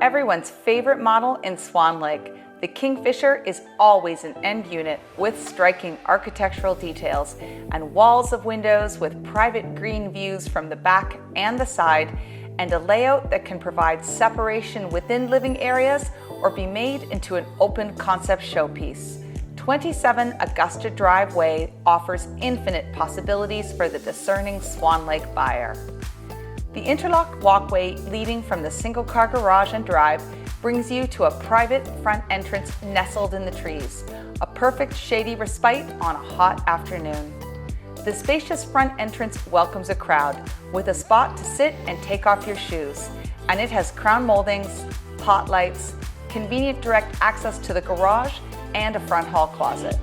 Everyone's favorite model in Swan Lake, the Kingfisher is always an end unit with striking architectural details and walls of windows with private green views from the back and the side, and a layout that can provide separation within living areas or be made into an open concept showpiece. 27 Augusta Driveway offers infinite possibilities for the discerning Swan Lake buyer. The interlocked walkway leading from the single-car garage and drive brings you to a private front entrance nestled in the trees, a perfect shady respite on a hot afternoon. The spacious front entrance welcomes a crowd with a spot to sit and take off your shoes, and it has crown moldings, hot lights, convenient direct access to the garage, and a front hall closet.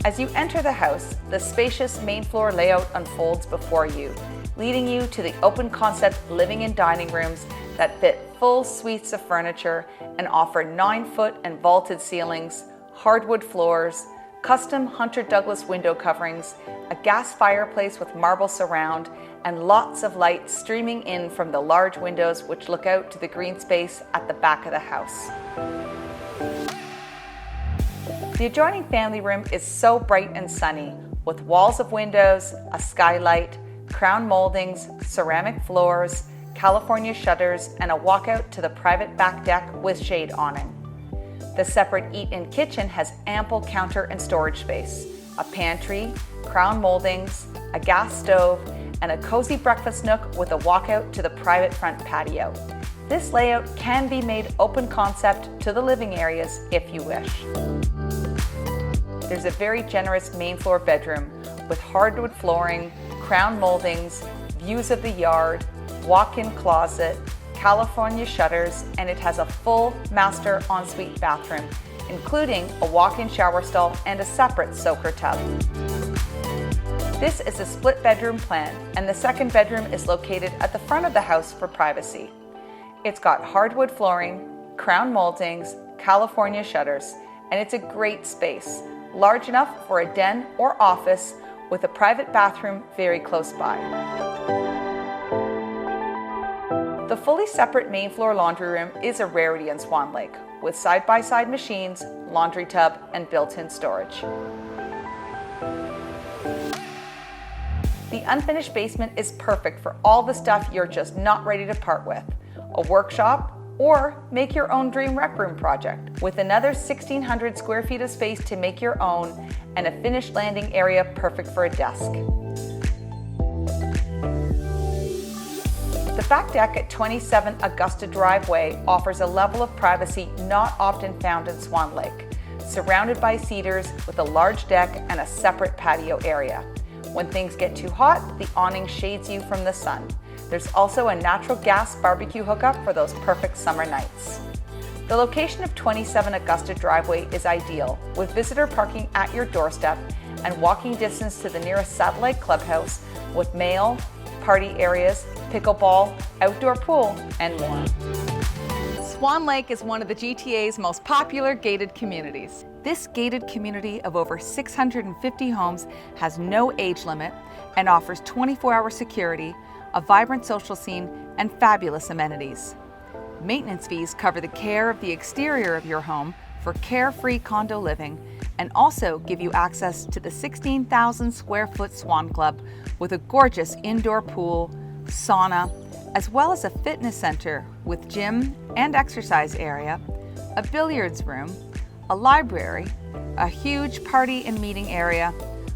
As you enter the house, the spacious main floor layout unfolds before you, leading you to the open concept living and dining rooms that fit full suites of furniture and offer 9-foot and vaulted ceilings, hardwood floors, custom Hunter Douglas window coverings, a gas fireplace with marble surround, and lots of light streaming in from the large windows which look out to the green space at the back of the house. The adjoining family room is so bright and sunny, with walls of windows, a skylight, crown moldings, ceramic floors, California shutters, and a walkout to the private back deck with shade awning. The separate eat-in kitchen has ample counter and storage space, a pantry, crown moldings, a gas stove, and a cozy breakfast nook with a walkout to the private front patio. This layout can be made open concept to the living areas if you wish. There's a very generous main floor bedroom with hardwood flooring, crown moldings, views of the yard, walk-in closet, California shutters, and it has a full master ensuite bathroom, including a walk-in shower stall and a separate soaker tub. This is a split bedroom plan, and the second bedroom is located at the front of the house for privacy. It's got hardwood flooring, crown moldings, California shutters, and it's a great space, large enough for a den or office with a private bathroom very close by. The fully separate main floor laundry room is a rarity in Swan Lake, with side-by-side machines, laundry tub, and built-in storage. The unfinished basement is perfect for all the stuff you're just not ready to part with. A workshop, or make your own dream rec room project with another 1,600 square feet of space to make your own and a finished landing area perfect for a desk. The back deck at 27 Augusta Driveway offers a level of privacy not often found in Swan Lake, surrounded by cedars with a large deck and a separate patio area. When things get too hot, the awning shades you from the sun. There's also a natural gas barbecue hookup for those perfect summer nights. The location of 27 Augusta Driveway is ideal, with visitor parking at your doorstep and walking distance to the nearest satellite clubhouse with mail, party areas, pickleball, outdoor pool, and more. Swan Lake is one of the GTA's most popular gated communities. This gated community of over 650 homes has no age limit and offers 24-hour security, a vibrant social scene, and fabulous amenities. Maintenance fees cover the care of the exterior of your home for carefree condo living and also give you access to the 16,000 square foot Swan Club with a gorgeous indoor pool, sauna, as well as a fitness center with gym and exercise area, a billiards room, a library, a huge party and meeting area,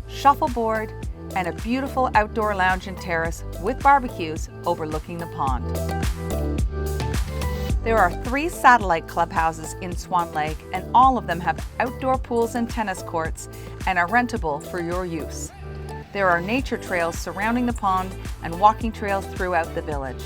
shuffleboard, and a beautiful outdoor lounge and terrace with barbecues overlooking the pond. There are 3 satellite clubhouses in Swan Lake, and all of them have outdoor pools and tennis courts and are rentable for your use. There are nature trails surrounding the pond and walking trails throughout the village.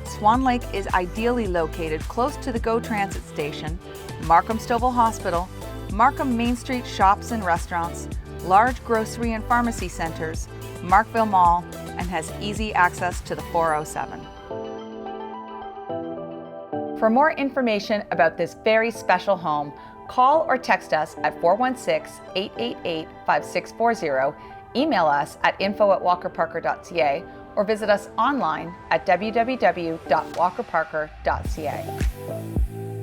Swan Lake is ideally located close to the GO Transit station, Markham Stovall Hospital, Markham Main Street shops and restaurants, large grocery and pharmacy centers, Markville Mall, and has easy access to the 407. For more information about this very special home, call or text us at 416-888-5640, email us at info@walkerparker.ca, or visit us online at www.walkerparker.ca.